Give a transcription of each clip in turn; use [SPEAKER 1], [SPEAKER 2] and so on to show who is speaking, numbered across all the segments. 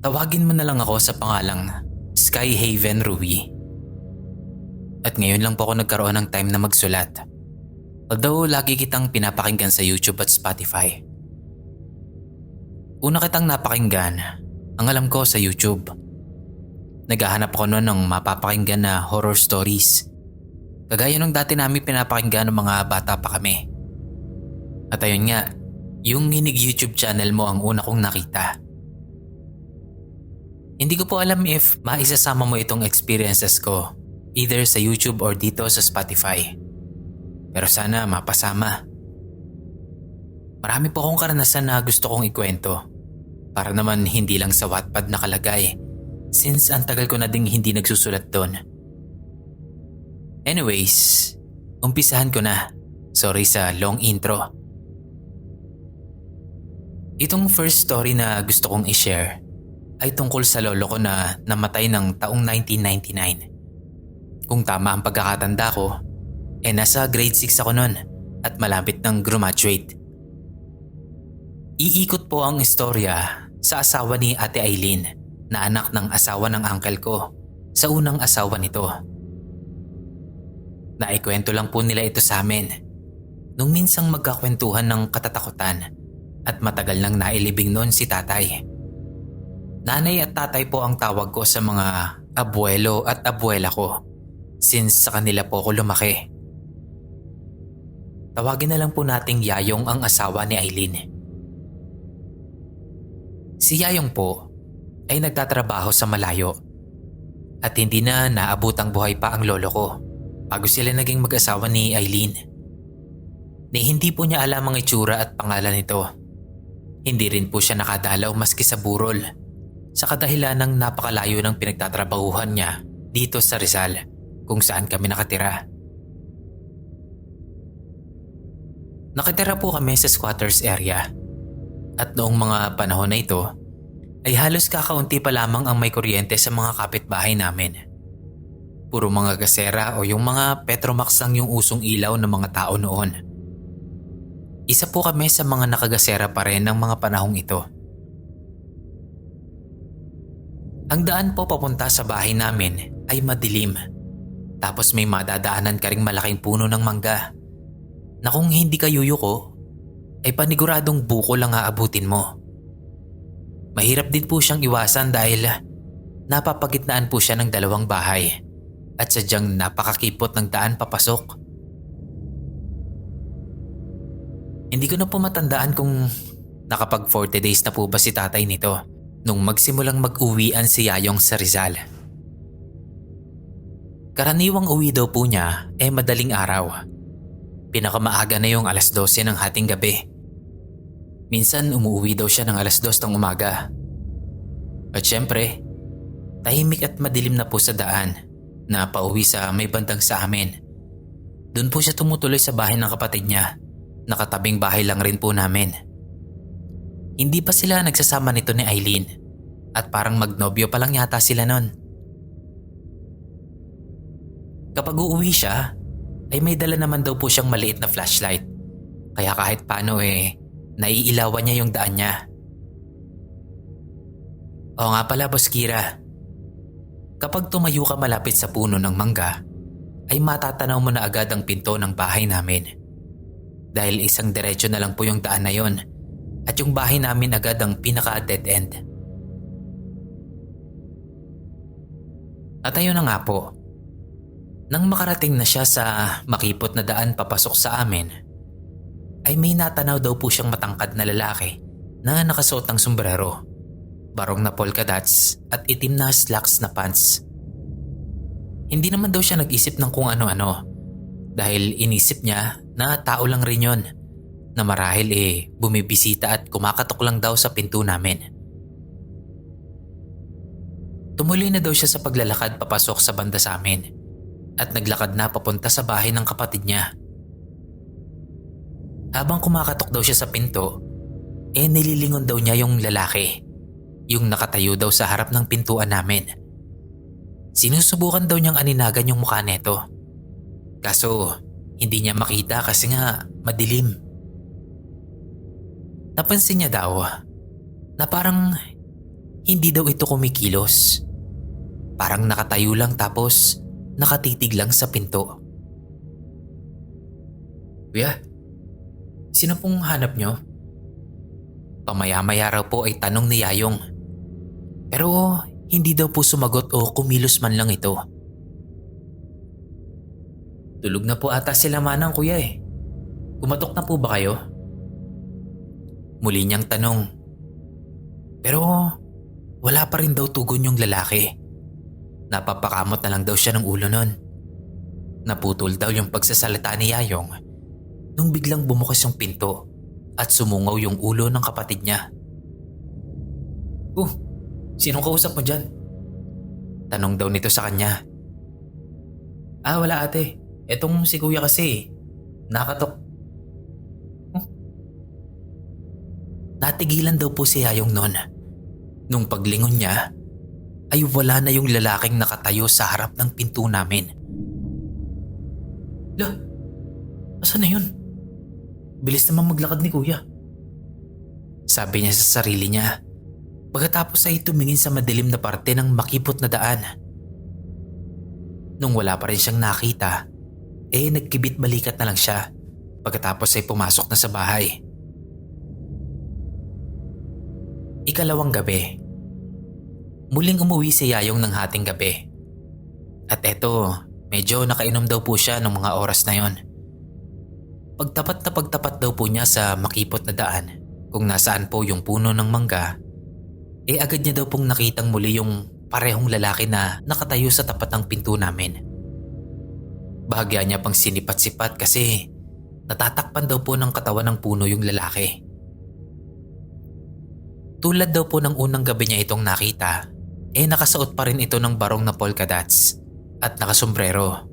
[SPEAKER 1] Tawagin mo na lang ako sa pangalang Skyhaven Rui. At ngayon lang po ako nagkaroon ng time na magsulat. Although lagi kitang pinapakinggan sa YouTube at Spotify. Una kitang napakinggan, ang alam ko sa YouTube. Naghahanap ako noon ng mapapakinggan na horror stories. Kagaya nung dati namin pinapakinggan ng mga bata pa kami. At ayun nga, yung Hinig YouTube channel mo ang una kong nakita. Hindi ko po alam if maisasama mo itong experiences ko either sa YouTube or dito sa Spotify. Pero sana mapasama. Marami po akong karanasan na gusto kong ikwento. Para naman hindi lang sa Wattpad nakalagay since ang tagal ko na ding hindi nagsusulat doon. Anyways, umpisahan ko na. Sorry sa long intro. Itong first story na gusto kong i-share ay tungkol sa lolo ko na namatay ng taong 1999. Kung tama ang pagkakatanda ko, nasa grade 6 ako noon at malapit ng graduate. Iikot po ang istorya sa asawa ni Ate Eileen na anak ng asawa ng uncle ko sa unang asawa nito. Naikwento lang po nila ito sa amin nung minsang magkakwentuhan ng katatakutan at matagal nang nailibing noon si tatay. Nanay at tatay po ang tawag ko sa mga abuelo at abuela ko since sa kanila po ako lumaki. Tawagin na lang po nating Yayong ang asawa ni Eileen. Si Yayong po ay nagtatrabaho sa malayo at hindi na naabutang buhay pa ang lolo ko bago sila naging mag-asawa ni Eileen. Hindi po niya alam ang itsura at pangalan nito. Hindi rin po siya nakadalaw maski sa burol sa kadahilan ng napakalayo ng pinagtatrabahuhan niya dito sa Rizal kung saan kami nakatira. Nakatira po kami sa squatters area at noong mga panahon na ito ay halos kakaunti pa lamang ang may kuryente sa mga kapitbahay namin. Puro mga gasera o yung mga Petromax lang yung usong ilaw ng mga tao noon. Isa po kami sa mga nakagasera pa rin ng mga panahong ito. Ang daan po papunta sa bahay namin ay madilim. Tapos may madadaanan ka ring malaking puno ng mangga na kung hindi ka yuyuko ay paniguradong buko lang aabutin mo. Mahirap din po siyang iwasan dahil napapagitnaan po siya ng dalawang bahay at sadyang napakakipot ng daan papasok. Hindi ko na po matandaan kung nakapag 40 days na po ba si tatay nito nung magsimulang mag-uwian si Yayong sa Rizal. Karaniwang uwi daw po niya madaling araw. Pinakamaaga na yung 12:00 ng hating gabi. Minsan umuwi daw siya ng 2:00 ng umaga. At syempre, tahimik at madilim na po sa daan na pauwi sa may bandang sa amin. Doon po siya tumutuloy sa bahay ng kapatid niya. Nakatabing bahay lang rin po namin. Hindi pa sila nagsasama nito ni Eileen at parang magnobyo pa lang yata sila nun. Kapag uuwi siya, ay may dala naman daw po siyang maliit na flashlight. Kaya kahit paano naiilawan niya yung daan niya. Oo nga pala, Boss Kira. Kapag tumayo ka malapit sa puno ng mangga, ay matatanaw mo na agad ang pinto ng bahay namin. Dahil isang diretso na lang po yung daan na yon at yung bahay namin agad ang pinaka-dead end. At ayun na nga po. Nang makarating na siya sa makipot na daan papasok sa amin, ay may natanaw daw po siyang matangkad na lalaki na nakasuot ng sombrero, barong na polka dots at itim na slacks na pants. Hindi naman daw siya nag-isip ng kung ano-ano dahil inisip niya na tao lang rin yon na marahil bumibisita at kumakatok lang daw sa pinto namin. Tumuloy na daw siya sa paglalakad papasok sa banda sa amin at naglakad na papunta sa bahay ng kapatid niya. Habang kumakatok daw siya sa pinto, nililingon daw niya yung lalaki, yung nakatayo daw sa harap ng pintuan namin. Sinusubukan daw niyang aninagan yung mukha neto. Kaso hindi niya makita kasi nga madilim. Napansin niya daw na parang hindi daw ito kumikilos. Parang nakatayo lang tapos nakatitig lang sa pinto. Kuya, sino pong hanap nyo? Pamaya-maya raw po ay tanong ni Yayong. Pero hindi daw po sumagot o kumilos man lang ito. Tulog na po ata sila Manang kuya eh. Kumatok na po ba kayo? Muli niyang tanong. Pero wala pa rin daw tugon yung lalaki. Napapakamot na lang daw siya ng ulo nun. Naputol daw yung pagsasalita ni Yayong nung biglang bumukas yung pinto at sumungaw yung ulo ng kapatid niya. Sinong kausap mo dyan? Tanong daw nito sa kanya. Wala ate. Etong si kuya kasi. Nakatok. Natigilan daw po si Yayong nun. Nung paglingon niya, ay wala na yung lalaking nakatayo sa harap ng pinto namin. Asan na yun? Bilis naman maglakad ni kuya. Sabi niya sa sarili niya. Pagkatapos ay tumingin sa madilim na parte ng makipot na daan. Nung wala pa rin siyang nakita, nagkibit balikat na lang siya. Pagkatapos ay pumasok na sa bahay. Ikalawang gabi. Muling umuwi si Yayong ng hating gabi. At eto, medyo nakainom daw po siya ng mga oras na yon. Pagtapat daw po niya sa makipot na daan kung nasaan po yung puno ng mangga, agad niya daw pong nakitang muli yung parehong lalaki na nakatayo sa tapat ng pinto namin. Bahagya niya pang sinipat-sipat kasi natatakpan daw po ng katawan ng puno yung lalaki. Tulad daw po ng unang gabi niya itong nakita, nakasuot pa rin ito ng barong na polka dots at nakasombrero.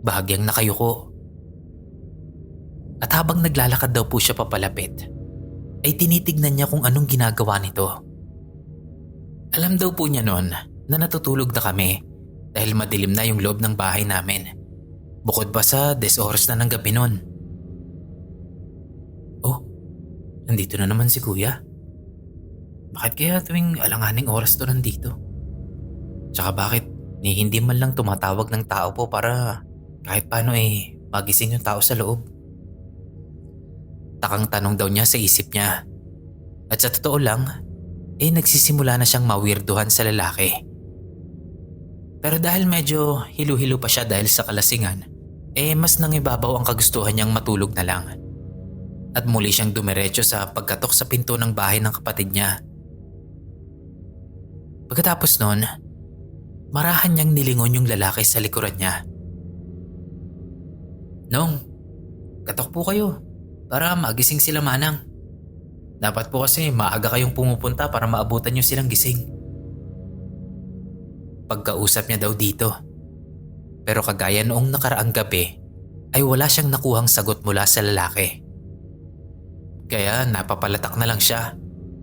[SPEAKER 1] Bahagyang nakayuko. At habang naglalakad daw po siya papalapit, ay tinitignan niya kung anong ginagawa nito. Alam daw po niya noon na natutulog na kami dahil madilim na yung loob ng bahay namin. Bukod pa sa 10 oras na ng gabi noon. Nandito na naman si kuya. Bakit kaya tuwing alanganing oras to nandito? Tsaka bakit hindi man lang tumatawag ng tao po para kahit paano magising yung tao sa loob? Takang tanong daw niya sa isip niya. At sa totoo lang, nagsisimula na siyang mawirduhan sa lalaki. Pero dahil medyo hilo-hilo pa siya dahil sa kalasingan, mas nangibabaw ang kagustuhan niyang matulog na lang. At muli siyang dumiretso sa pagkatok sa pinto ng bahay ng kapatid niya. Pagkatapos nun, marahan niyang nilingon yung lalaki sa likuran niya. Nong, katok po kayo para magising sila Manang. Dapat po kasi maaga kayong pumupunta para maabutan niyo silang gising. Pagkausap niya daw dito. Pero kagaya noong nakaraang gabi, ay wala siyang nakuhang sagot mula sa lalaki. Kaya napapalatak na lang siya.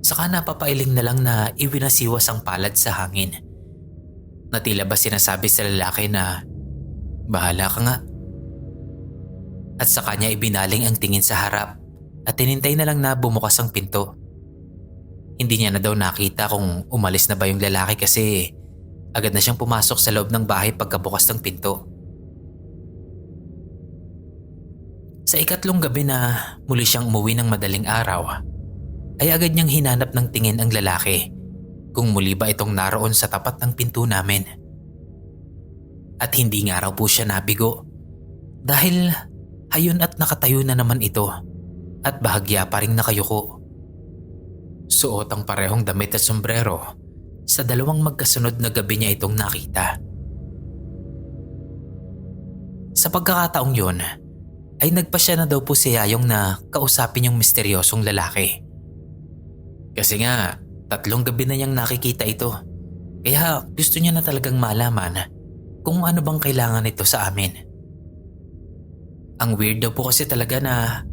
[SPEAKER 1] Saka napapailing na lang na iwinasiwas ang palad sa hangin. Na tila ba sinasabi sa lalaki na, bahala ka nga. At sa kanya ibinaling ang tingin sa harap at tinintay na lang na bumukas ang pinto. Hindi niya na daw nakita kung umalis na ba yung lalaki kasi agad na siyang pumasok sa loob ng bahay pagkabukas ng pinto. Sa ikatlong gabi na muli siyang umuwi ng madaling araw, ay agad niyang hinanap ng tingin ang lalaki kung muli ba itong naroon sa tapat ng pinto namin. At hindi nga raw po siya nabigo dahil hayon at nakatayo na naman ito at bahagya pa ring nakayuko. Suot ang parehong damit at sombrero sa dalawang magkasunod na gabi niya itong nakita. Sa pagkakataong yun, ay nagpasya na daw po si Yayong na kausapin yung misteryosong lalaki. Kasi nga, 3 gabi na niyang nakikita ito. Kaya gusto niya na talagang malaman kung ano bang kailangan nito sa amin. Ang weird daw po kasi talaga na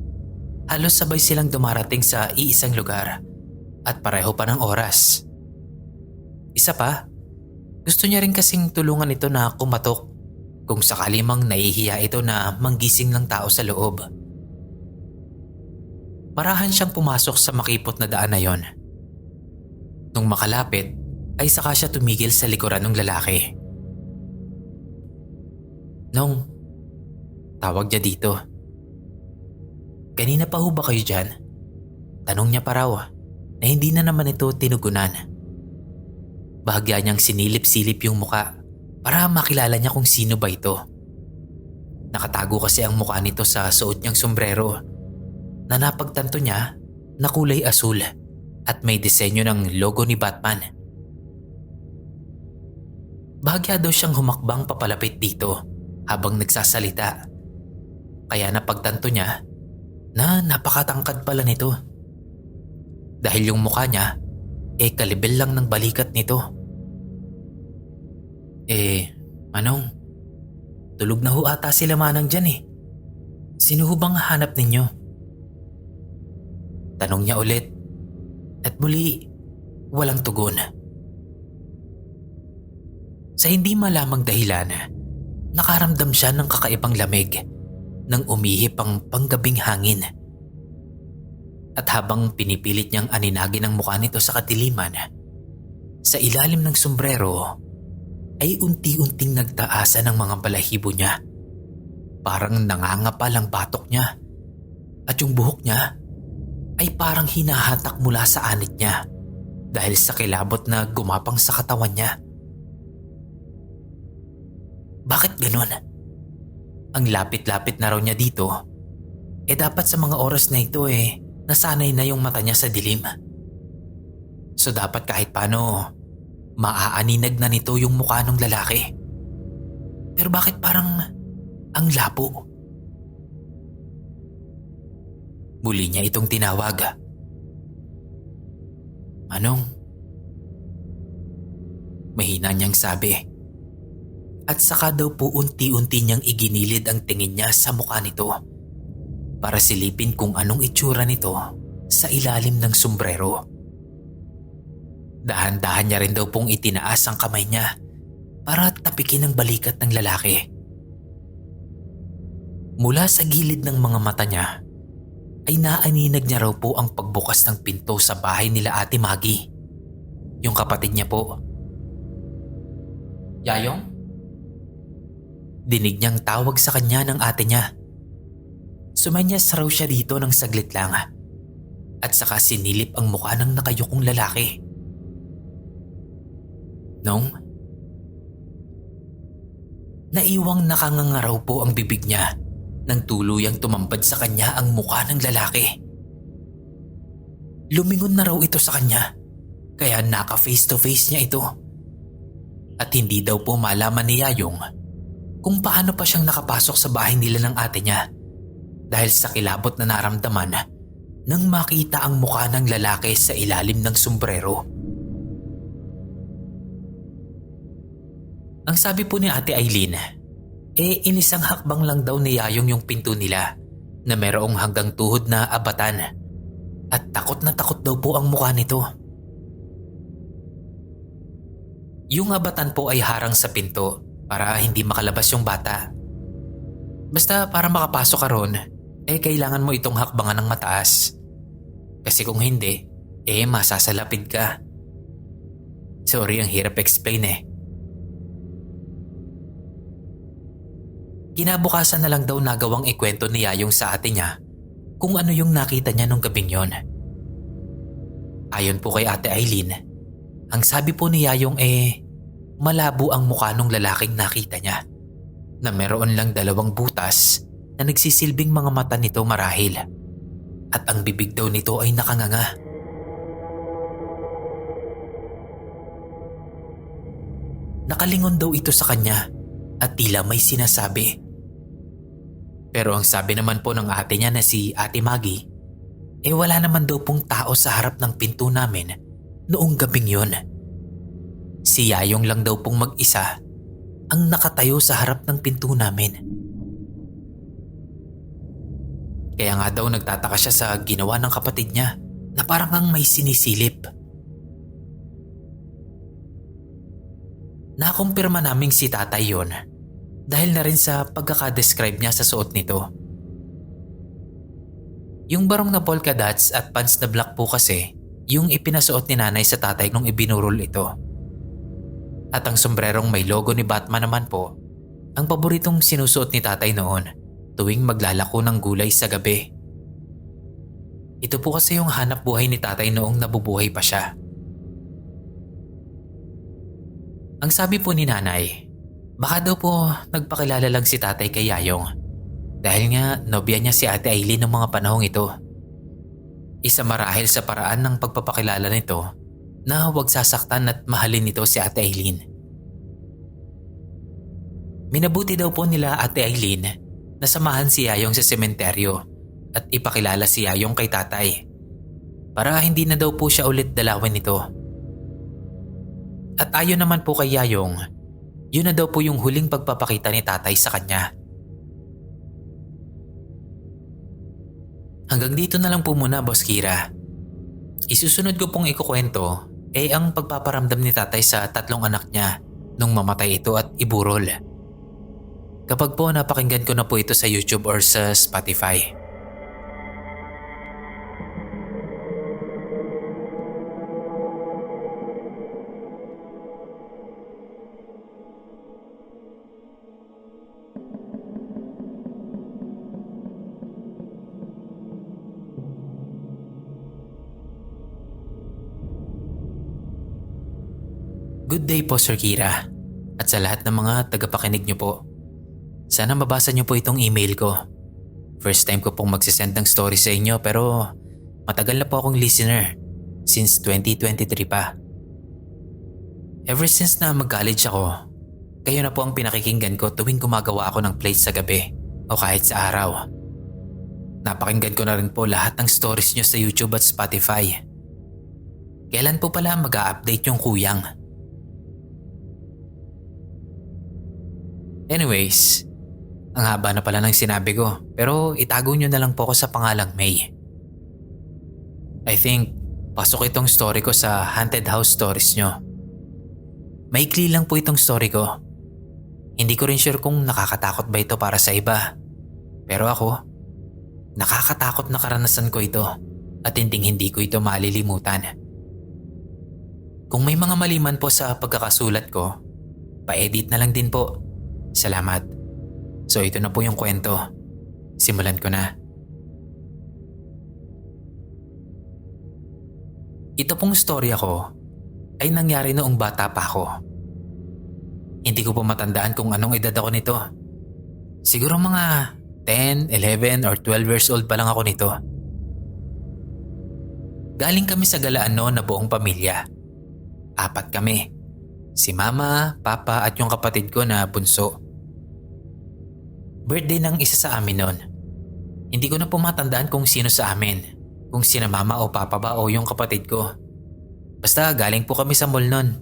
[SPEAKER 1] halos sabay silang dumarating sa iisang lugar at pareho pa ng oras. Isa pa, gusto niya rin kasing tulungan ito na kumatok kung sakali mang nahihiya ito na manggising ng tao sa loob. Marahan siyang pumasok sa makipot na daan na yon. Nung makalapit ay saka siya tumigil sa likuran ng lalaki. Nong, tawag niya dito. Kanina pa ho ba kayo dyan? Tanong niya pa raw na hindi na naman ito tinugunan. Bahagya niyang sinilip-silip yung muka para makilala niya kung sino ba ito. Nakatago kasi ang mukha nito sa suot niyang sombrero na napagtanto niya na kulay asul at may disenyo ng logo ni Batman. Bahagya daw siyang humakbang papalapit dito habang nagsasalita. Kaya napagtanto niya na napakatangkad pala nito. Dahil yung mukha niya kalibel lang ng balikat nito. Manong, tulog na ho ata sila manang dyan Sino ho bang hanap ninyo? Tanong niya ulit at muli walang tugon. Sa hindi malamang dahilan, nakaramdam siya ng kakaibang lamig nang umihip ang panggabing hangin. At habang pinipilit niyang aninagin ang mukha nito sa kadiliman, sa ilalim ng sombrero ay unti-unting nagtaasan ang mga balahibo niya. Parang nangangapal ang batok niya at yung buhok niya ay parang hinahatak mula sa anit niya dahil sa kilabot na gumapang sa katawan niya. Bakit ganun? Ang lapit-lapit na raw niya dito. Dapat sa mga oras na ito nasanay na yung mata niya sa dilim. So dapat kahit paano, maaaninag na nito yung mukha ng lalaki. Pero bakit parang ang labo? Muli niya itong tinawag. Manong? Mahina niyang sabi. At saka daw po unti-unti niyang iginilid ang tingin niya sa mukha nito para silipin kung anong itsura nito sa ilalim ng sombrero. Dahan-dahan niya rin daw pong itinaas ang kamay niya para tapikin ang balikat ng lalaki. Mula sa gilid ng mga mata niya ay naaninag niya raw po ang pagbukas ng pinto sa bahay nila Ate Maggie, yung kapatid niya po. Yayong? Dinig niyang tawag sa kanya ng ate niya. Sumanyas raw siya dito ng saglit lang at saka sinilip ang mukha ng nakayukong lalaki. Nong? Naiwang nakangangaraw po ang bibig niya nang tuluyang tumampad sa kanya ang mukha ng lalaki. Lumingon na raw ito sa kanya kaya naka-face to face niya ito. At hindi daw po malaman ni Yayong kung paano pa siyang nakapasok sa bahay nila ng ate niya dahil sa kilabot na naramdaman nang makita ang mukha ng lalaki sa ilalim ng sombrero. Ang sabi po ni Ate Eileen, inisang hakbang lang daw ni Yayong yung pinto nila na merong hanggang tuhod na abatan at takot na takot daw po ang mukha nito. Yung abatan po ay harang sa pinto para hindi makalabas yung bata. Basta para makapasok ka ron, kailangan mo itong hakbangan ng mataas. Kasi kung hindi, masasalapid ka. Sorry, ang hirap explain Kinabukasan na lang daw nagawang ikwento ni Yayong sa ate niya kung ano yung nakita niya nung gabing yon. Ayon po kay Ate Eileen, ang sabi po ni Yayong malabo ang mukha ng lalaking nakita niya na meron lang 2 butas na nagsisilbing mga mata nito marahil at ang bibig daw nito ay nakanganga. Nakalingon daw ito sa kanya at tila may sinasabi. Pero ang sabi naman po ng ate niya na si Ate Maggie, wala naman daw pong tao sa harap ng pinto namin noong gabing yon. Si Yayong lang daw pong mag-isa ang nakatayo sa harap ng pinto namin. Kaya nga daw nagtataka siya sa ginawa ng kapatid niya na parang ang may sinisilip. Nakumpirma naming si tatay yon dahil na rin sa pagkakadescribe niya sa suot nito. Yung barong na polka dots at pants na black po kasi, yung ipinasuot ni nanay sa tatay nung ibinurol ito. At ang sombrerong may logo ni Batman naman po, ang paboritong sinusuot ni tatay noon tuwing maglalako ng gulay sa gabi. Ito po kasi yung hanap buhay ni tatay noong nabubuhay pa siya. Ang sabi po ni nanay, baka daw po nagpakilala lang si tatay kay Yayong dahil nga nobya niya si Ate Aileen noong mga panahong ito. Isa marahil sa paraan ng pagpapakilala nito na huwag sasaktan at mahalin nito si Ate Aileen. Minabuti daw po nila Ate Aileen na samahan si Yayong sa sementeryo at ipakilala si Yayong kay tatay para hindi na daw po siya ulit dalawin nito. At ayon naman po kay Yayong, yun na daw po yung huling pagpapakita ni tatay sa kanya. Hanggang dito na lang po muna, Boss Kira. Isusunod ko pong ikukwento ang pagpaparamdam ni tatay sa 3 anak niya nung mamatay ito at iburol. Kapag po napakinggan ko na po ito sa YouTube or sa Spotify. Good day po, Sir Kira, at sa lahat ng mga tagapakinig niyo po. Sana mabasa niyo po itong email ko. First time ko pong magsisend ng story sa inyo pero matagal na po akong listener since 2023 pa. Ever since na mag-college ako, kayo na po ang pinakikinggan ko tuwing gumagawa ako ng plates sa gabi o kahit sa araw. Napakinggan ko na rin po lahat ng stories niyo sa YouTube at Spotify. Kailan po pala mag-a-update yung kuyang? Anyways, ang haba na pala ng sinabi ko pero itago nyo na lang po ako sa pangalang May. I think pasok itong story ko sa haunted house stories nyo. Maikli lang po itong story ko. Hindi ko rin sure kung nakakatakot ba ito para sa iba. Pero ako, nakakatakot na karanasan ko ito at hindi ko ito malilimutan. Kung may mga maliman po sa pagkakasulat ko, pa-edit na lang din po. Salamat. So ito na po yung kwento. Simulan ko na. Ito pong storya ko ay nangyari noong bata pa ako. Hindi ko po matandaan kung anong edad ako nito. Siguro mga 10, 11 or 12 years old pa lang ako nito. Galing kami sa galaan noon na buong pamilya. 4 kami. Si mama, papa at yung kapatid ko na bunso. Birthday ng isa sa amin noon. Hindi ko na po matandaan kung sino sa amin. Kung sina mama o papa ba o yung kapatid ko. Basta galing po kami sa mall noon.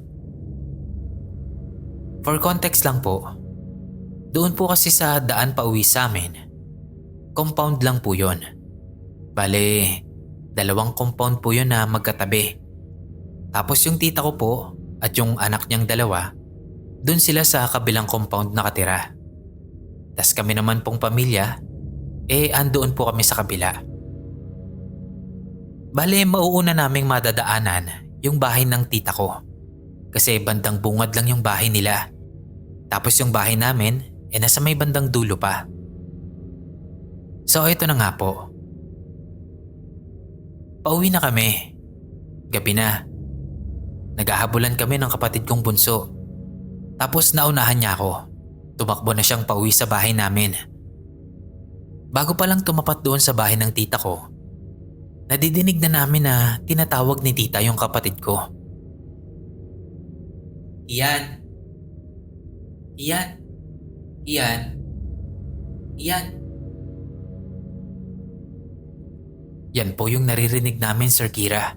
[SPEAKER 1] For context lang po, doon po kasi sa daan pa uwi sa amin, compound lang po yun. Bale, 2 compound po yun na magkatabi. Tapos yung tita ko po at yung anak niyang 2, doon sila sa kabilang compound nakatira. Tas kami naman pong pamilya, andoon po kami sa kabila. Bale, mauuna naming madadaanan yung bahay ng tita ko. Kasi bandang bungad lang yung bahay nila. Tapos yung bahay namin, nasa may bandang dulo pa. So ito na nga po. Pauwi na kami. Gabi na. Naghahabulan kami ng kapatid kong bunso. Tapos naunahan niya ako. Tumakbo na siyang pauwi sa bahay namin. Bago pa lang tumapat doon sa bahay ng tita ko, nadidinig na namin na tinatawag ni tita yung kapatid ko. Iyan. Iyan. Iyan. Iyan. Yan po yung naririnig namin, Sir Kira.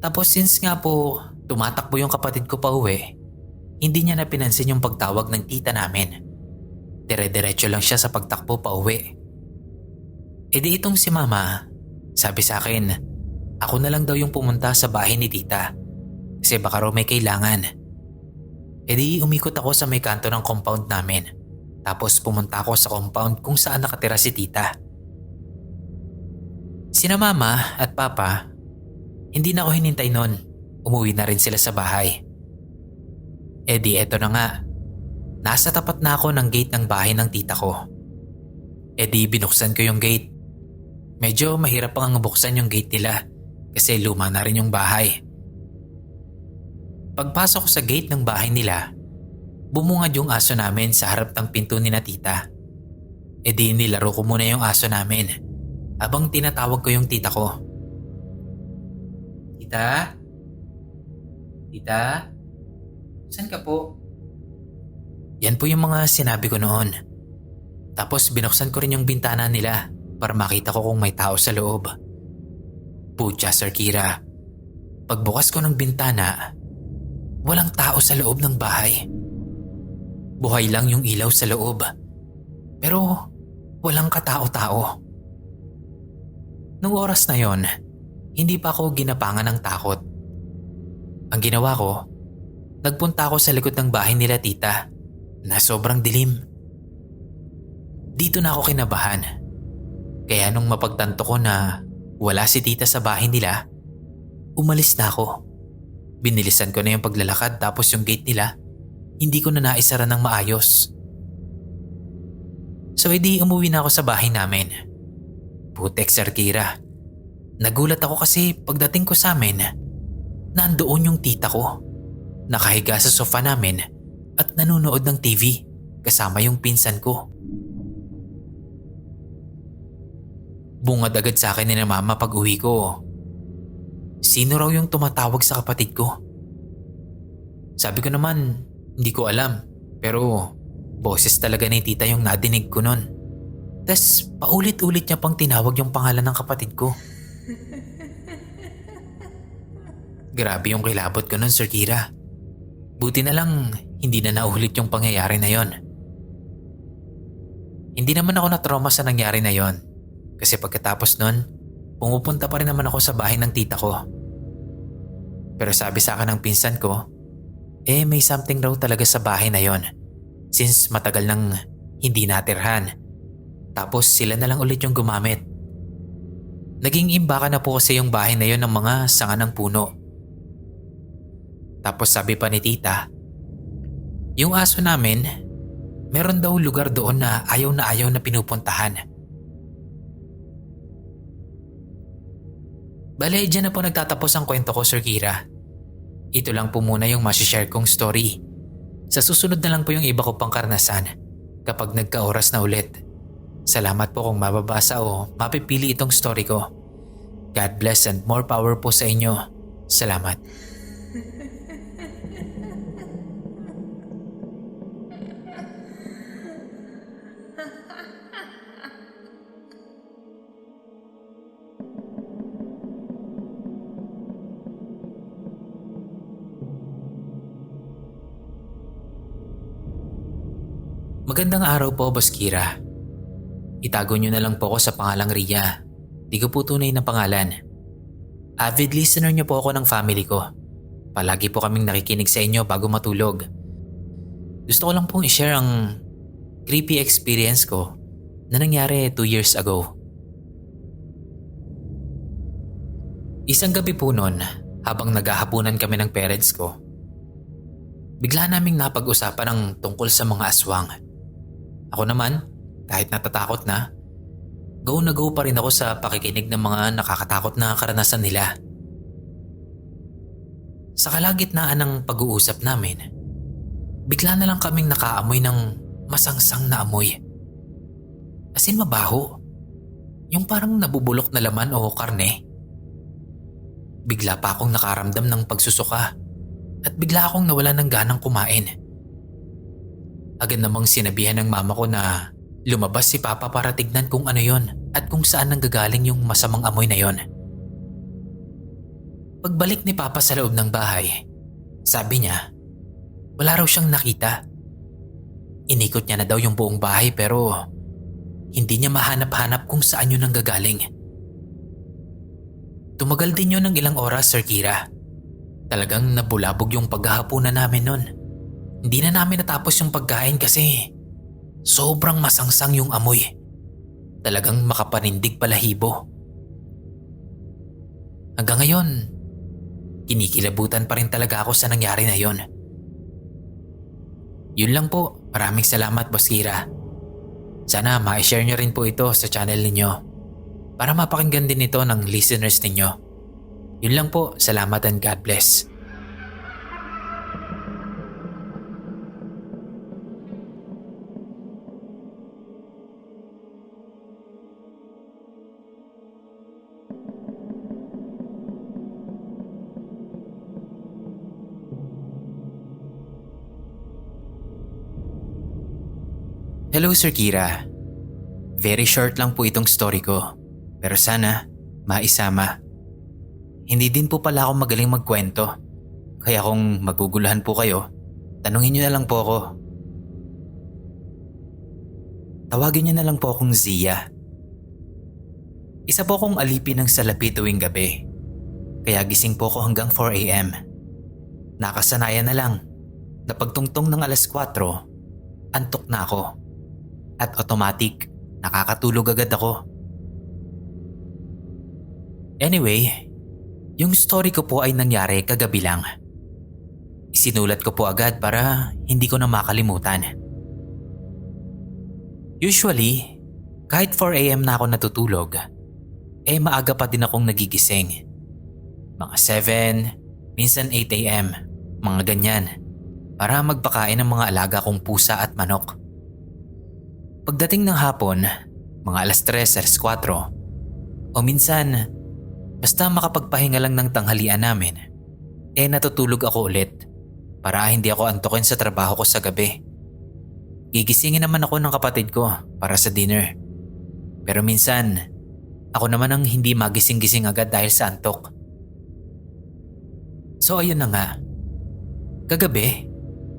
[SPEAKER 1] Tapos since nga po tumatakbo yung kapatid ko pa uwi, hindi niya na pinansin yung pagtawag ng tita namin. Dire-diretso lang siya sa pagtakbo pa uwi. Di itong si mama, sabi sa akin, ako na lang daw yung pumunta sa bahay ni tita kasi baka raw may kailangan. Di umikot ako sa may kanto ng compound namin tapos pumunta ako sa compound kung saan nakatira si tita. Sina mama at papa, Hindi na ako hinintay nun. Umuwi na rin sila sa bahay. Eh di eto na nga. Nasa tapat na ako ng gate ng bahay ng tita ko. Eh di binuksan ko yung gate. Medyo mahirap pang buksan yung gate nila kasi luma na rin yung bahay. Pagpasok ko sa gate ng bahay nila, bumungad yung aso namin sa harap ng pinto ni na tita. E di nilaro ko muna yung aso namin habang tinatawag ko yung tita ko. Tita? Tita? Saan ka po? Yan po yung mga sinabi ko noon. Tapos binuksan ko rin yung bintana nila para makita ko kung may tao sa loob. Putya, Sir Kira. Pagbukas ko ng bintana, walang tao sa loob ng bahay. Buhay lang yung ilaw sa loob. Pero walang katao-tao. Nung oras na yon, hindi pa ako ginapangan ng takot. Ang ginawa ko, nagpunta ako sa likod ng bahay nila tita na sobrang dilim. Dito na ako kinabahan. Kaya nung mapagtanto ko na wala si tita sa bahay nila, umalis na ako. Binilisan ko na yung paglalakad tapos yung gate nila, hindi ko na naisara ng maayos. So edi umuwi na ako sa bahay namin. Putek, Sir Kira. Nagulat ako kasi pagdating ko sa amin, nandoon yung tita ko. Nakahiga sa sofa namin at nanonood ng TV kasama yung pinsan ko. Bungad agad sa akin ni na mama pag uwi ko. Sino raw yung tumatawag sa kapatid ko? Sabi ko naman, hindi ko alam. Pero boses talaga ni tita yung nadinig ko nun. Tas paulit-ulit niya pang tinawag yung pangalan ng kapatid ko. Grabe yung kilabot ko nun, Sir Kira. Buti na lang hindi na naulit yung pangyayari na yon. Hindi naman ako na-trauma sa nangyari na yon. Kasi pagkatapos nun, pumupunta pa rin naman ako sa bahay ng tita ko. Pero sabi sa akin ng pinsan ko, may something raw talaga sa bahay na yon. Since matagal nang hindi natirhan. Tapos sila na lang ulit yung gumamit. Naging imbaka na po kasi yung bahay na yon ng mga sanga ng puno. Tapos sabi pa ni tita, yung aso namin, meron daw lugar doon na ayaw na pinupuntahan. Bale, dyan na po nagtatapos ang kwento ko, Sir Kira. Ito lang po muna yung masishare kong story. Sa susunod na lang po yung iba ko pang karanasan kapag nagka-oras na ulit. Salamat po kung mababasa o mapipili itong story ko. God bless and more power po sa inyo. Salamat. Magandang araw po, Boss Kira. Itago niyo na lang po ako sa pangalang Ria. Di ko po tunay na pangalan. Avid listener niyo po ako ng family ko. Palagi po kaming nakikinig sa inyo bago matulog. Gusto ko lang pong i-share ang creepy experience ko na nangyari 2 years ago. Isang gabi po noon, habang naghahapunan kami ng parents ko, bigla naming napag-usapan ang tungkol sa mga aswang. Ako naman, kahit natatakot na go pa rin ako sa pakikinig ng mga nakakatakot na karanasan nila. Sa kalagitnaan ng pag-uusap namin, bigla na lang kaming nakaamoy ng masangsang na amoy. As in mabaho. Yung parang nabubulok na laman o karne. Bigla pa akong nakaramdam ng pagsusuka at bigla akong nawala ng ganang kumain. Agad namang sinabihan ng mama ko na lumabas si Papa para tignan kung ano yon at kung saan nanggagaling yung masamang amoy na yon. Pagbalik ni Papa sa loob ng bahay, sabi niya, wala raw siyang nakita. Inikot niya na daw yung buong bahay pero hindi niya mahanap-hanap kung saan yun nanggagaling. Tumagal din yun ng ilang oras, Sir Kira. Talagang nabulabog yung paghahapunan namin nun. Hindi na namin natapos yung pagkain kasi sobrang masangsang yung amoy. Talagang makapanindig palahibo. Hanggang ngayon, Kinikilabutan pa rin talaga ako sa nangyari na yon. Yun lang po. Maraming salamat, Boss Kira. Sana ma-share nyo rin po ito sa channel ninyo para mapakinggan din ito ng listeners ninyo. Yun lang po. Salamat and God bless. Hello Sir Kira. Very short lang po itong story ko. Pero sana maisama. Hindi din po pala ako magaling magkwento. Kaya kung maguguluhan po kayo, tanungin niyo na lang po ako. Tawagin niyo na lang po akong Zia. Isa po akong alipin ng salapi tuwing gabi. Kaya gising po ako hanggang 4 a.m. Nakasanayan na lang na pagtungtong ng alas 4, antok na ako. At automatic, nakakatulog agad ako. Anyway, yung story ko po ay nangyari kagabi lang. Isinulat ko po agad para hindi ko na makalimutan. Usually, kahit 4 a.m. na ako natutulog, maaga pa din akong nagigising. Mga 7, minsan 8 a.m., mga ganyan, para magpakain ng mga alaga kong pusa at manok. Pagdating ng hapon, mga alas 3, alas 4, o minsan, basta makapagpahinga lang ng tanghalian namin, natutulog ako ulit para hindi ako antukin sa trabaho ko sa gabi. Gigisingin naman ako ng kapatid ko para sa dinner. Pero minsan, ako naman ang hindi magising-gising agad dahil sa antok. So ayun na nga. Kagabi,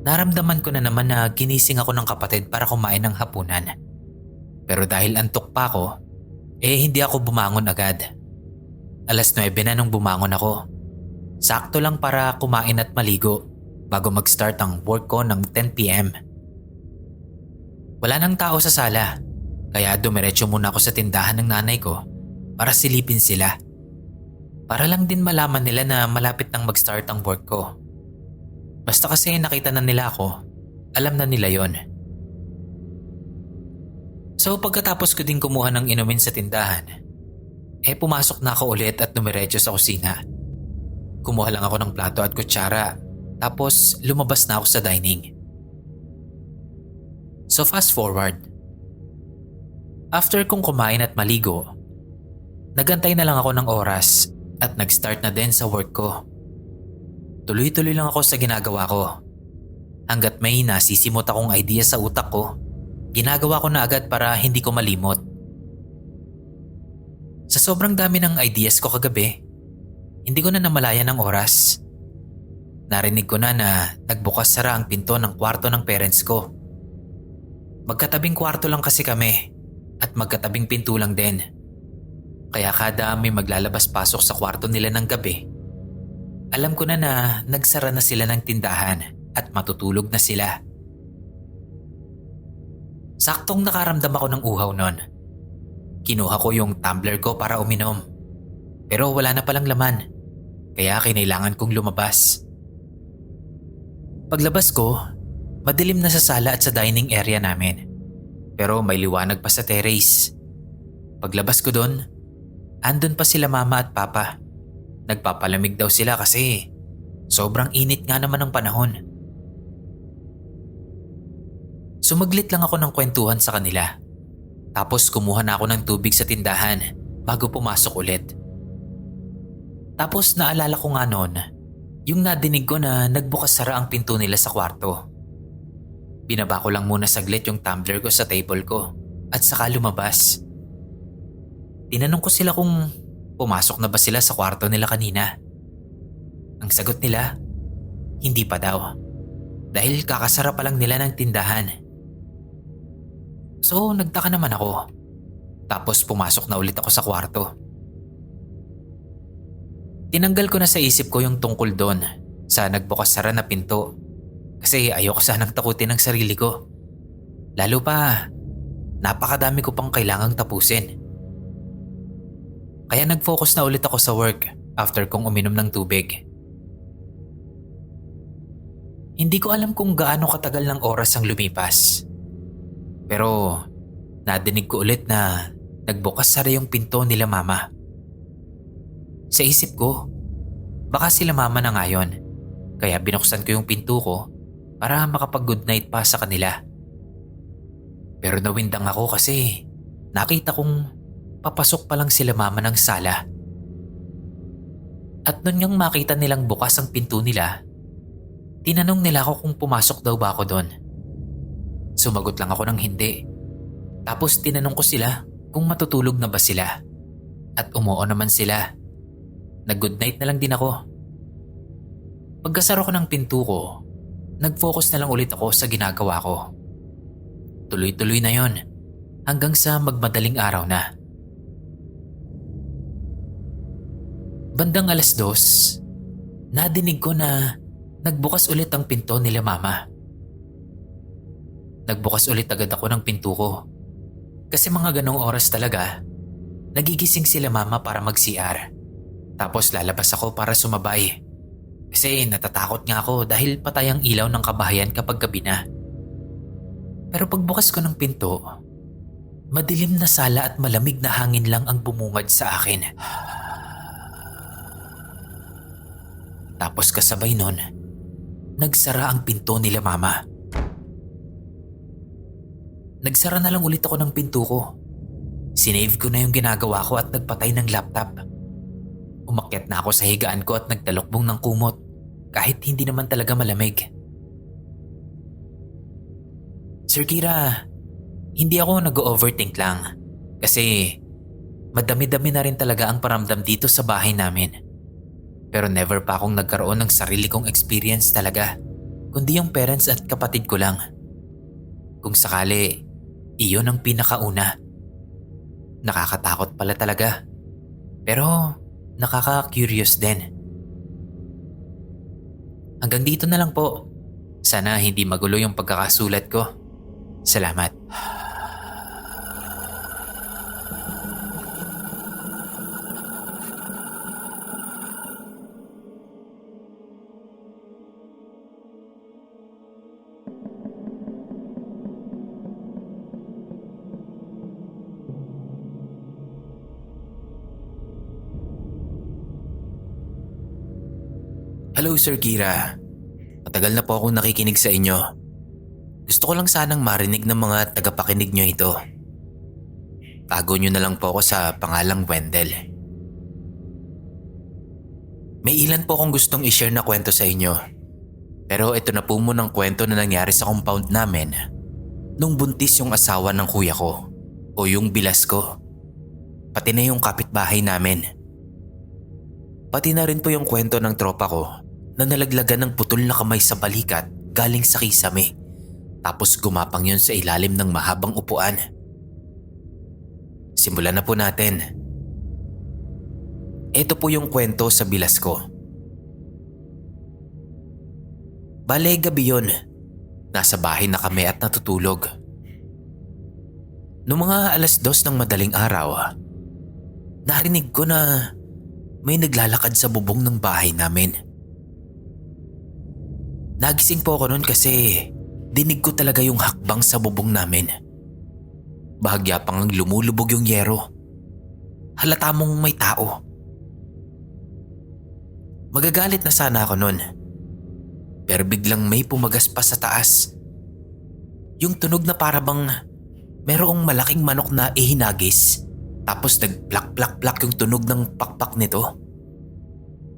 [SPEAKER 1] naramdaman ko na naman na ginising ako ng kapatid para kumain ng hapunan. Pero dahil antok pa ako, hindi ako bumangon agad. Alas 9 na nung bumangon ako. Sakto lang para kumain at maligo bago mag-start ang work ko ng 10 p.m. Wala nang tao sa sala, kaya dumiretso muna ako sa tindahan ng nanay ko para silipin sila. Para lang din malaman nila na malapit nang mag-start ang work ko. Basta kasi nakita na nila ako, alam na nila yon. So pagkatapos ko din kumuha ng inumin sa tindahan, pumasok na ako ulit at dumiretso sa kusina. Kumuha lang ako ng plato at kutsara, tapos lumabas na ako sa dining. So fast forward. After kong kumain at maligo, nagantay na lang ako ng oras at nag-start na din sa work ko. Tuloy-tuloy lang ako sa ginagawa ko. Hanggat may nasisimot akong idea sa utak ko, ginagawa ko na agad para hindi ko malimot. Sa sobrang dami ng ideas ko kagabi, hindi ko na namalayan ng oras. Narinig ko na nagbukas-sara ang pinto ng kwarto ng parents ko. Magkatabing kwarto lang kasi kami at magkatabing pinto lang din. Kaya kada may maglalabas-pasok sa kwarto nila ng gabi, alam ko na nagsara na sila ng tindahan at matutulog na sila. Saktong nakaramdam ako ng uhaw nun. Kinuha ko yung tumbler ko para uminom. Pero wala na palang laman, kaya kinailangan kong lumabas. Paglabas ko, madilim na sa sala at sa dining area namin. Pero may liwanag pa sa terrace. Paglabas ko doon, andun pa sila mama at papa. Nagpapalamig daw sila kasi sobrang init nga naman ng panahon. Sumaglit lang ako ng kwentuhan sa kanila. Tapos kumuha na ako ng tubig sa tindahan bago pumasok ulit. Tapos naalala ko nga noon, yung nadinig ko na nagbukas-sara ang pinto nila sa kwarto. Binaba ko lang muna saglit yung tumbler ko sa table ko at saka lumabas. Tinanong ko sila kung pumasok na ba sila sa kwarto nila kanina. Ang sagot nila, hindi pa daw. Dahil kakasara pa lang nila ng tindahan. So nagtaka naman ako. Tapos pumasok na ulit ako sa kwarto. Tinanggal ko na sa isip ko yung tungkol doon sa nagbukas-sara na pinto. Kasi ayoko sanang takutin ang sarili ko. Lalo pa, napakadami ko pang kailangang tapusin. Kaya nag-focus na ulit ako sa work after kong uminom ng tubig. Hindi ko alam kung gaano katagal ng oras ang lumipas. Pero nadinig ko ulit na nagbukas sara yung pinto nila mama. Sa isip ko, baka sila mama na nga yun. Kaya binuksan ko yung pinto ko para makapag-good night pa sa kanila. Pero nawindang ako kasi nakita kong papasok pa lang sila mama ng sala. At nun ngang makita nilang bukas ang pinto nila, tinanong nila ako kung pumasok daw ba ako doon. Sumagot lang ako ng hindi. Tapos tinanong ko sila kung matutulog na ba sila. At umuo naman sila. Nag-good night na lang din ako. Pagkasara ko ng pinto ko, nag-focus na lang ulit ako sa ginagawa ko. Tuloy-tuloy na yon hanggang sa magmadaling araw na. Bandang 2:00, nadinig ko na nagbukas ulit ang pinto nila mama. Nagbukas ulit agad ako ng pinto ko. Kasi mga ganong oras talaga, nagigising sila mama para mag-CR. Tapos lalabas ako para sumabay. Kasi natatakot nga ako dahil patay ang ilaw ng kabahayan kapag gabi na. Pero pagbukas ko ng pinto, madilim na sala at malamig na hangin lang ang bumungad sa akin. Tapos kasabay nun, nagsara ang pinto nila mama. Nagsara na lang ulit ako ng pinto ko. Sinave ko na yung ginagawa ko at nagpatay ng laptop. Umakyat na ako sa higaan ko at nagtalokbong ng kumot kahit hindi naman talaga malamig. Sir Kira, hindi ako nag-overthink lang kasi madami-dami na rin talaga ang paramdam dito sa bahay namin. Pero never pa akong nagkaroon ng sarili kong experience talaga, kundi yung parents at kapatid ko lang. Kung sakali, iyon ang pinakauna. Nakakatakot pala talaga. Pero nakaka-curious din. Hanggang dito na lang po. Sana hindi magulo yung pagkakasulat ko. Salamat.
[SPEAKER 2] Hello Sir Kira. Matagal na po akong nakikinig sa inyo. Gusto ko lang sanang marinig ng mga tagapakinig nyo ito. Tago nyo na lang po ako sa pangalang Wendell. May ilan po akong gustong i-share na kwento sa inyo. Pero ito na po munang kwento na nangyari sa compound namin nung buntis yung asawa ng kuya ko o yung bilas ko. Pati na yung kapitbahay namin. Pati na rin po yung kwento ng tropa ko na nalaglagan ng putol na kamay sa balikat galing sa kisame. Tapos gumapang yun sa ilalim ng mahabang upuan. Simulan na po natin. Ito po yung kwento sa bilas ko. Bale, gabi yun. Nasa bahay na kami at natutulog. Noong mga 2:00 ng madaling araw, narinig ko na may naglalakad sa bubong ng bahay namin. Nagising po ako noon kasi dinig ko talaga yung hakbang sa bubong namin. Bahagya pang lumulubog yung yero. Halata mong may tao. Magagalit na sana ako noon. Pero biglang may pumagas pa sa taas. Yung tunog na parabang merong malaking manok na ihinagis. Tapos nag-plak-plak-plak yung tunog ng pakpak nito.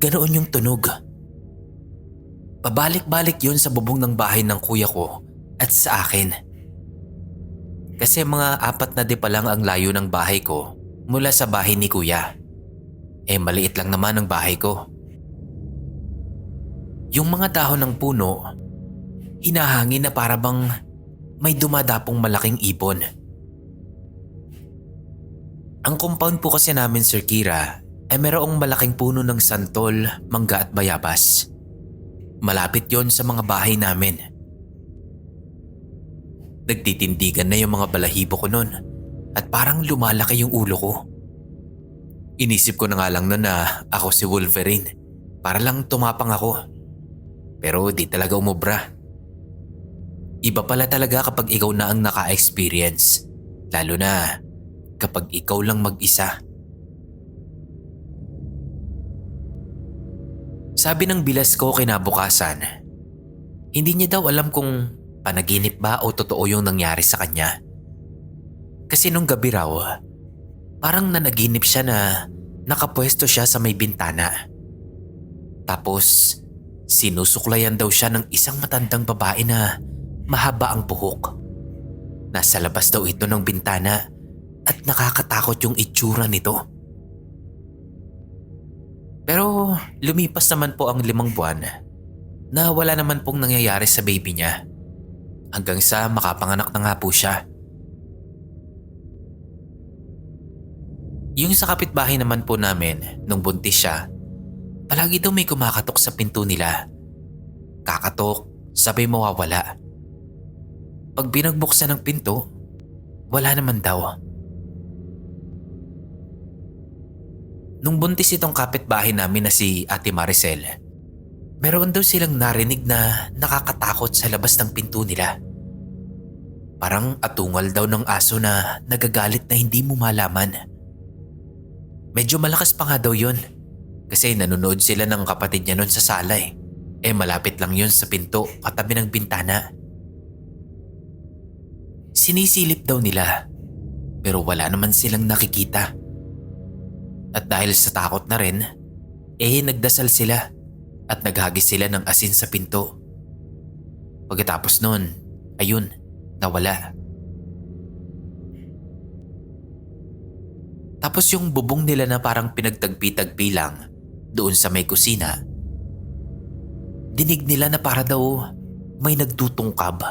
[SPEAKER 2] Ganoon yung tunog. Pabalik-balik yun sa bubong ng bahay ng kuya ko at sa akin. Kasi mga 4 na di pa lang ang layo ng bahay ko mula sa bahay ni kuya. Maliit lang naman ang bahay ko. Yung mga dahon ng puno, hinahangin na parabang may dumadapong malaking ibon. Ang compound po kasi namin, Sir Kira, ay mayroong malaking puno ng santol, mangga at bayabas. Malapit yon sa mga bahay namin. Nagtitindigan na yung mga balahibo ko nun at parang lumalaki yung ulo ko. Inisip ko na nga lang nun na ako si Wolverine para lang tumapang ako. Pero di talaga umubra. Iba pala talaga kapag ikaw na ang naka-experience. Lalo na kapag ikaw lang mag-isa. Sabi ng bilas ko kinabukasan, hindi niya daw alam kung panaginip ba o totoo yung nangyari sa kanya. Kasi nung gabi raw, parang nanaginip siya na nakapwesto siya sa may bintana. Tapos sinusuklayan daw siya ng isang matandang babae na mahaba ang buhok. Nasa labas daw ito ng bintana at nakakatakot yung itsura nito. Pero lumipas naman po ang 5 buwan na wala naman pong nangyayari sa baby niya. Hanggang sa makapanganak na nga po siya. Yung sa kapitbahay naman po namin nung buntis siya, palagi daw may kumakatok sa pinto nila. Kakatok, sabay mawawala. Pag binagbuksan ng pinto, wala naman daw. Nung buntis itong kapitbahay namin na si Ate Maricel, meron daw silang narinig na nakakatakot sa labas ng pinto nila. Parang atungal daw ng aso na nagagalit na hindi mo malaman. Medyo malakas pa nga daw yun kasi nanonood sila ng kapatid niya nun sa sala eh. Malapit lang yun sa pinto katabi ng bintana. Sinisilip daw nila pero wala naman silang nakikita. At dahil sa takot na rin, nagdasal sila at naghagis sila ng asin sa pinto. Pagkatapos nun, ayun, nawala. Tapos yung bubong nila na parang pinagtagpi-tagpi lang doon sa may kusina, dinig nila na para daw may nagtutungkab.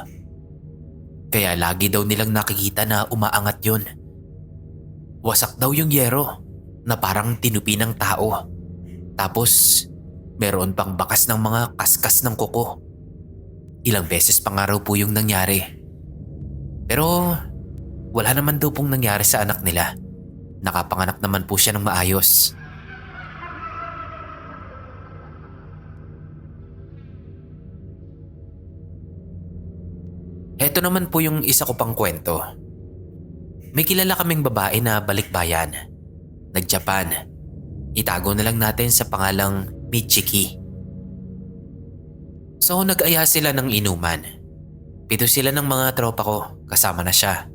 [SPEAKER 2] Kaya lagi daw nilang nakikita na umaangat yun. Wasak daw yung yero na parang tinupi ng tao. Tapos meron pang bakas ng mga kaskas ng kuko. Ilang beses pa nga raw po yung nangyari. Pero wala naman daw pong nangyari sa anak nila. Nakapanganak naman po siya ng maayos. Heto naman po yung isa ko pang kwento. May kilala kaming babae na balikbayan. Nag-Japan. Itago na lang natin sa pangalang Michiki. So nag-aya sila ng inuman. 7 sila ng mga tropa ko, kasama na siya.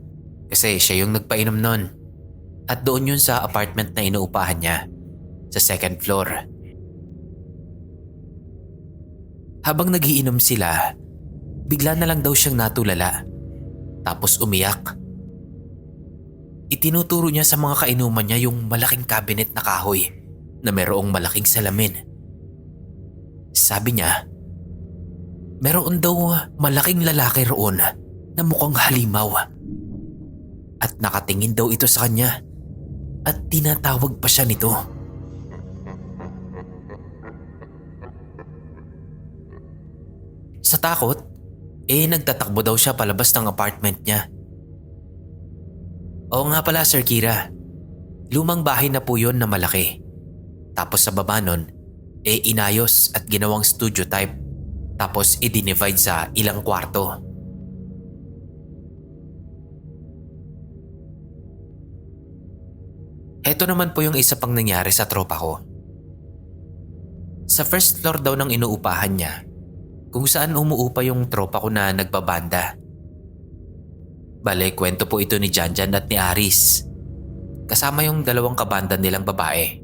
[SPEAKER 2] Kasi siya yung nagpainom nun. At doon yun sa apartment na inuupahan niya, sa 2nd floor. Habang nagiinom sila, bigla na lang daw siyang natulala. Tapos umiyak. Itinuturo niya sa mga kainuman niya yung malaking cabinet na kahoy na merong malaking salamin. Sabi niya, meron daw malaking lalaki roon na mukhang halimaw. At nakatingin daw ito sa kanya at tinatawag pa siya nito. Sa takot, nagtatakbo daw siya palabas ng apartment niya. Oo nga pala Sir Kira, lumang bahay na po yun na malaki. Tapos sa baba nun, inayos at ginawang studio type. Tapos i-divide sa ilang kwarto. Heto naman po yung isa pang nangyari sa tropa ko. Sa 1st floor daw ng inuupahan niya, kung saan umuupa yung tropa ko na nagbabanda. Bale, kwento po ito ni Janjan at ni Aris. Kasama yung 2 kabanda nilang babae.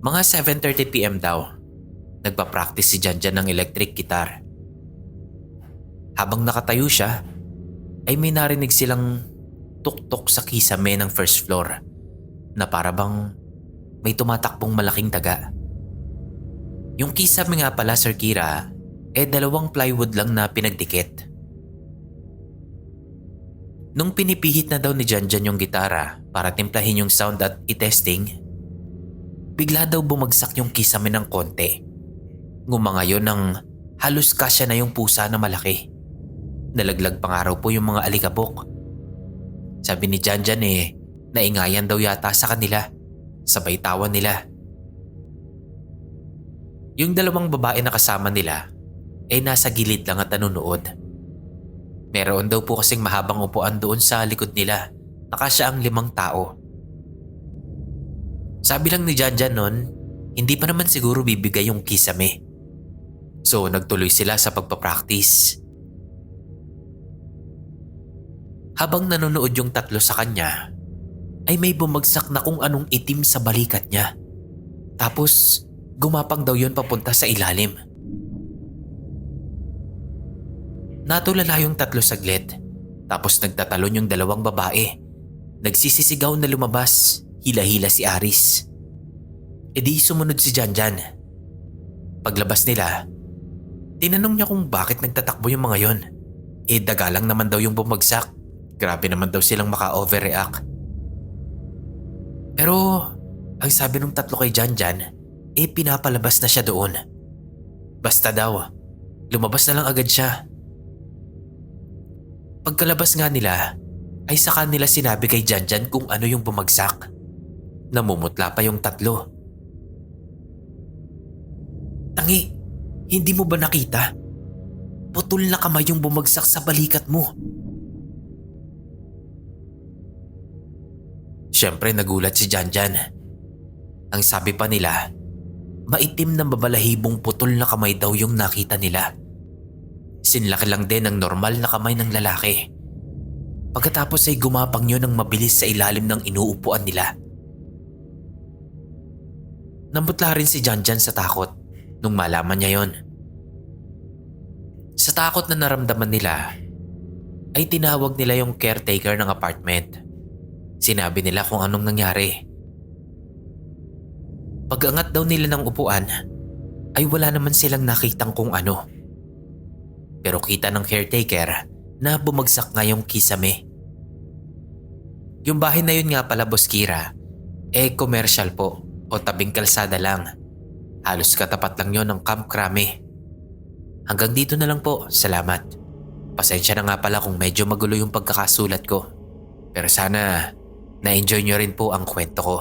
[SPEAKER 2] Mga 7:30 PM daw, nagpa-practice si Janjan ng electric guitar. Habang nakatayo siya, ay may narinig silang tuktok sa kisame ng 1st floor na para bang may tumatakbong malaking daga. Yung kisame nga pala Sir Kira, 2 plywood lang na pinagdikit. Nung pinipihit na daw ni Janjan yung gitara para timplahin yung sound at i-testing, bigla daw bumagsak yung kisame ng konti. Ngumanga yun ng halos kasya na yung pusa na malaki. Nalaglag pa nga raw po yung mga alikabok. Sabi ni Janjan naingayan daw yata sa kanila. Sabay tawa nila. Yung dalawang babae na kasama nila ay nasa gilid lang at nanonood. Meron daw po kasing mahabang upuan doon sa likod nila. Nakasya ang 5 tao. Sabi lang ni Janjan nun, hindi pa naman siguro bibigay yung kisame. So nagtuloy sila sa pagpapractice. Habang nanonood yung 3 sa kanya, ay may bumagsak na kung anong itim sa balikat niya. Tapos gumapang daw yun papunta sa ilalim. Natulala yung 3 saglit, tapos nagtatalon yung 2 babae. Nagsisisigaw na lumabas, hila-hila si Aris. E di sumunod si Janjan. Paglabas nila, tinanong niya kung bakit nagtatakbo yung mga yon. Eh daga lang naman daw yung bumagsak. Grabe naman daw silang maka-overreact. Pero ang sabi ng 3 kay Janjan, pinapalabas na siya doon. Basta daw, lumabas na lang agad siya. Pagkalabas nga nila, ay saka nila sinabi kay Janjan kung ano yung bumagsak. Namumutla pa yung 3. Tangi, hindi mo ba nakita? Putol na kamay yung bumagsak sa balikat mo. Siyempre nagulat si Janjan. Ang sabi pa nila, maitim na babalahibong putol na kamay daw yung nakita nila. Sinlaki lang din ang normal na kamay ng lalaki. Pagkatapos ay gumapang yun ng mabilis sa ilalim ng inuupuan nila. Nambutla rin si Janjan sa takot nung malaman niya yon. Sa takot na naramdaman nila, ay tinawag nila yung caretaker ng apartment. Sinabi nila kung anong nangyari. Pag-angat daw nila ng upuan, ay wala naman silang nakitang kung ano. Pero kita ng caretaker na bumagsak nga yung kisame. Yung bahay na yun nga pala, Boss Kira, commercial po o tabing kalsada lang. Halos katapat lang yun ng Camp Crame. Hanggang dito na lang po, salamat. Pasensya na nga pala kung medyo magulo yung pagkakasulat ko. Pero sana na-enjoy nyo rin po ang kwento ko.